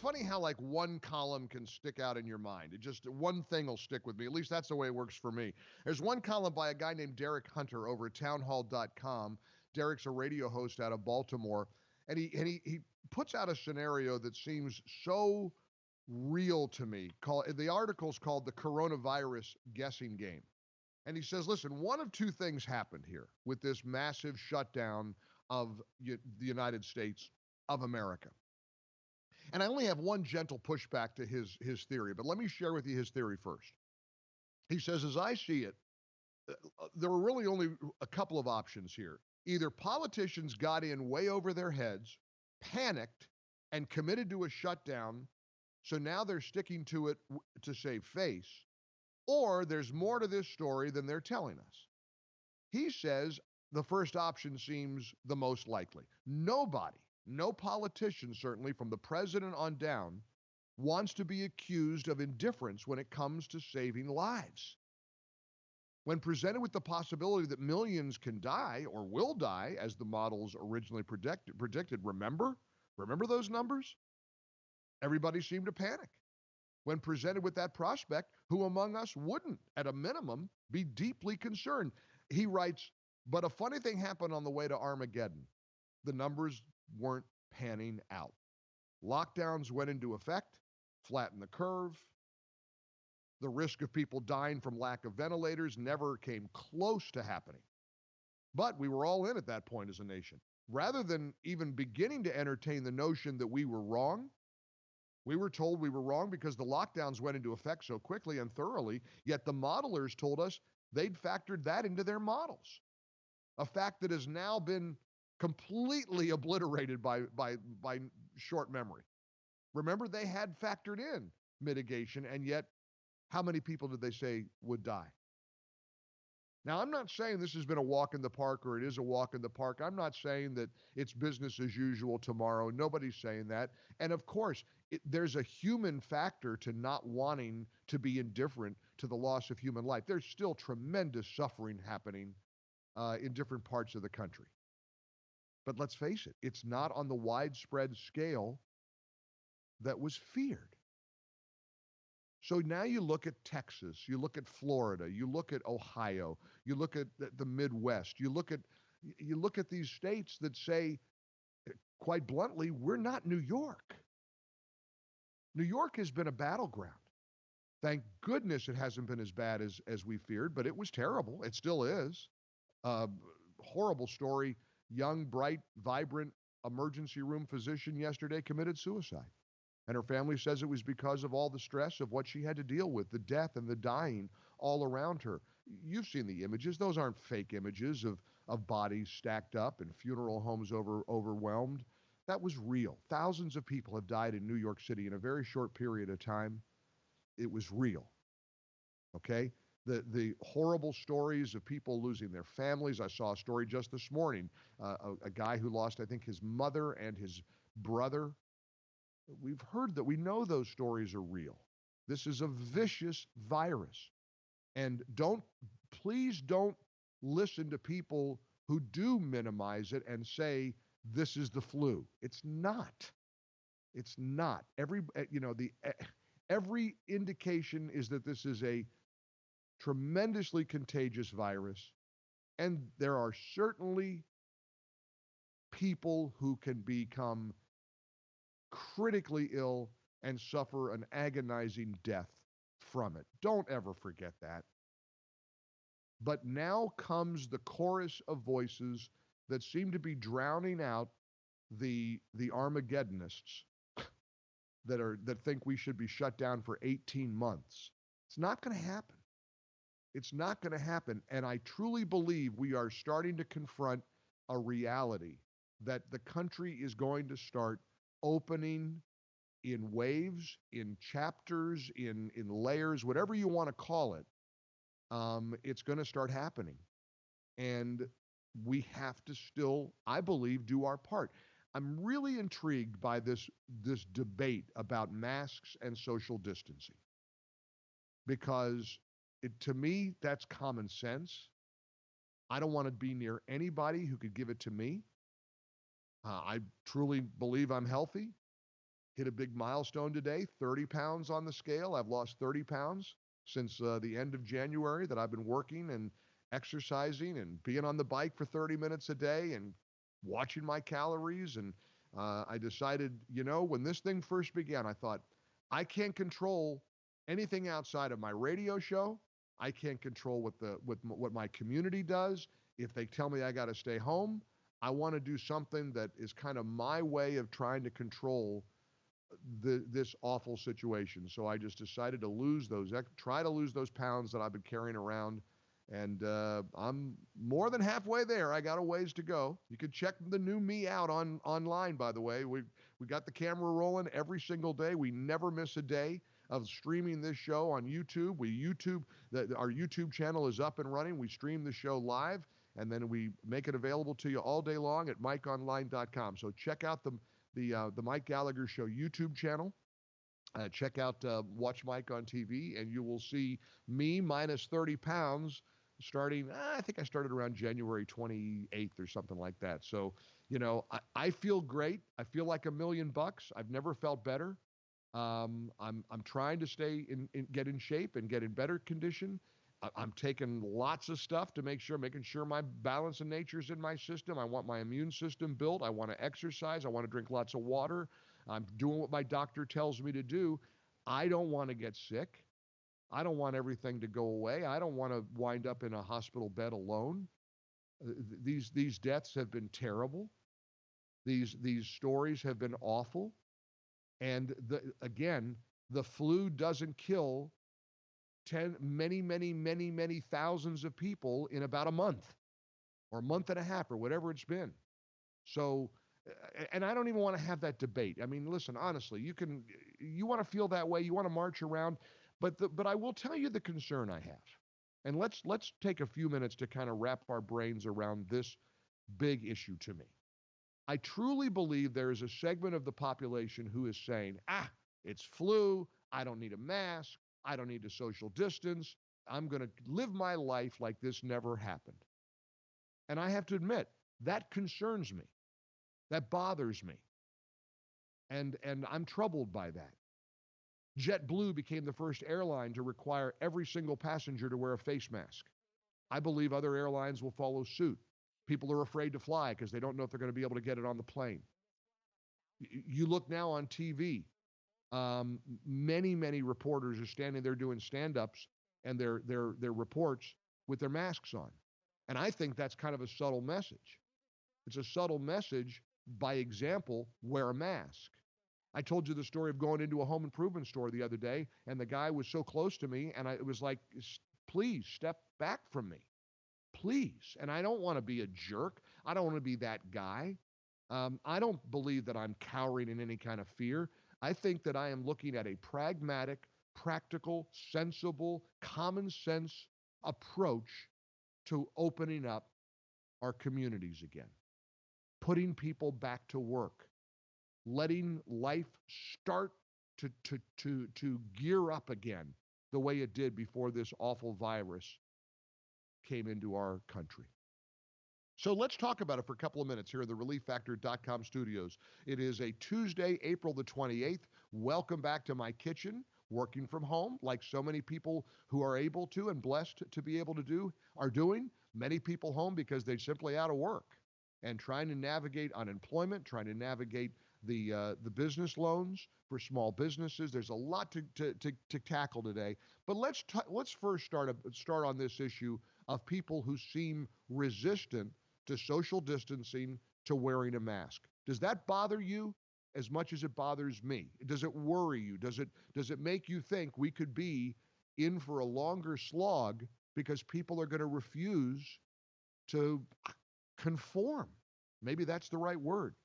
funny how like one column can stick out in your mind. It just one thing will stick with me. At least that's the way it works for me. There's one column by a guy named Derek Hunter over at townhall.com. Derek's a radio host out of Baltimore, and he puts out a scenario that seems so real to me. The article's called "The Coronavirus Guessing Game." And he says, listen, one of two things happened here with this massive shutdown of the United States of America. And I only have one gentle pushback to his theory, but let me share with you his theory first. He says, as I see it, there were really only a couple of options here. Either politicians got in way over their heads, panicked, and committed to a shutdown, so now they're sticking to it to save face, or there's more to this story than they're telling us. He says the first option seems the most likely. Nobody, no politician certainly from the president on down, wants to be accused of indifference when it comes to saving lives. When presented with the possibility that millions can die or will die, as the models originally predicted, remember those numbers? Everybody seemed to panic. When presented with that prospect, who among us wouldn't, at a minimum, be deeply concerned? He writes, but a funny thing happened on the way to Armageddon. The numbers weren't panning out. Lockdowns went into effect, flattened the curve. The risk of people dying from lack of ventilators never came close to happening. But we were all in at that point as a nation. Rather than even beginning to entertain the notion that we were wrong, we were told we were wrong because the lockdowns went into effect so quickly and thoroughly, yet the modelers told us they'd factored that into their models. A fact that has now been completely obliterated by short memory. Remember, they had factored in mitigation, and yet how many people did they say would die? Now, I'm not saying this has been a walk in the park or it is a walk in the park. I'm not saying that it's business as usual tomorrow. Nobody's saying that. And of course, there's a human factor to not wanting to be indifferent to the loss of human life. There's still tremendous suffering happening in different parts of the country. But let's face it, it's not on the widespread scale that was feared. So now you look at Texas, you look at Florida, you look at Ohio, you look at the Midwest, you look at these states that say, quite bluntly, we're not New York. New York has been a battleground. Thank goodness it hasn't been as bad as we feared, but it was terrible. It still is. Horrible story. Young, bright, vibrant emergency room physician yesterday committed suicide. And her family says it was because of all the stress of what she had to deal with, the death and the dying all around her. You've seen the images. Those aren't fake images of bodies stacked up and funeral homes overwhelmed. That was real. Thousands of people have died in New York City in a very short period of time. It was real. Okay? The horrible stories of people losing their families. I saw a story just this morning, a guy who lost, I think, his mother and his brother. We've heard that. We know those stories are real. This is a vicious virus. And please don't listen to people who do minimize it and say this is the flu. It's not. It's not. Every indication is that this is a tremendously contagious virus, and there are certainly people who can become critically ill and suffer an agonizing death from it. Don't ever forget that. But now comes the chorus of voices that seem to be drowning out the Armageddonists that think we should be shut down for 18 months. It's not going to happen. It's not going to happen. And I truly believe we are starting to confront a reality that the country is going to start opening in waves, in chapters, in layers, whatever you want to call it. It's going to start happening. And we have to still, I believe, do our part. I'm really intrigued by this debate about masks and social distancing, because to me, that's common sense. I don't want to be near anybody who could give it to me. I truly believe I'm healthy. hit a big milestone today, 30 pounds on the scale. I've lost 30 pounds since the end of January that I've been working and exercising and being on the bike for 30 minutes a day and watching my calories. And I decided, when this thing first began, I thought, I can't control anything outside of my radio show. I can't control what my community does. If they tell me I got to stay home, I want to do something that is kind of my way of trying to control this awful situation. So I just decided to try to lose those pounds that I've been carrying around. And I'm more than halfway there. I got a ways to go. You can check the new me out online, by the way. We got the camera rolling every single day. We never miss a day of streaming this show on YouTube. Our YouTube channel is up and running. We stream the show live, and then we make it available to you all day long at MikeOnline.com. So check out the Mike Gallagher Show YouTube channel. Check out Watch Mike on TV, and you will see me minus 30 pounds starting, I think I started around January 28th or something like that. So, I feel great. I feel like $1 million. I've never felt better. I'm trying to get in shape and get in better condition. I'm taking lots of stuff to making sure my balance of nature's in my system. I want my immune system built. I want to exercise. I want to drink lots of water. I'm doing what my doctor tells me to do. I don't want to get sick. I don't want everything to go away. I don't want to wind up in a hospital bed alone. These deaths have been terrible. These stories have been awful. And the flu doesn't kill many thousands of people in about a month or a month and a half or whatever it's been. So, and I don't even want to have that debate. I mean, listen, honestly, you want to feel that way, you want to march around, but I will tell you the concern I have. And let's take a few minutes to kind of wrap our brains around this big issue to me. I truly believe there is a segment of the population who is saying, it's flu, I don't need a mask, I don't need to social distance, I'm going to live my life like this never happened. And I have to admit, that concerns me. That bothers me. And I'm troubled by that. JetBlue became the first airline to require every single passenger to wear a face mask. I believe other airlines will follow suit. People are afraid to fly because they don't know if they're going to be able to get it on the plane. You look now on TV, many reporters are standing there doing stand-ups and their reports with their masks on. And I think that's kind of a subtle message. It's a subtle message. By example, wear a mask. I told you the story of going into a home improvement store the other day, and the guy was so close to me, and it was like, please step back from me. Please. And I don't want to be a jerk. I don't want to be that guy. I don't believe that I'm cowering in any kind of fear. I think that I am looking at a pragmatic, practical, sensible, common sense approach to opening up our communities again, putting people back to work, letting life start to gear up again the way it did before this awful virus came into our country. So let's talk about it for a couple of minutes here in the ReliefFactor.com studios. It is a Tuesday, April the 28th. Welcome back to my kitchen, working from home, like so many people who are able to and blessed to be able to do are doing. Many people home because they're simply out of work and trying to navigate unemployment, trying to navigate the business loans for small businesses. There's a lot to tackle today. But let's first start on this issue of people who seem resistant to social distancing, to wearing a mask. Does that bother you as much as it bothers me? Does it worry you? Does it make you think we could be in for a longer slog because people are going to refuse to conform? Maybe that's the right word.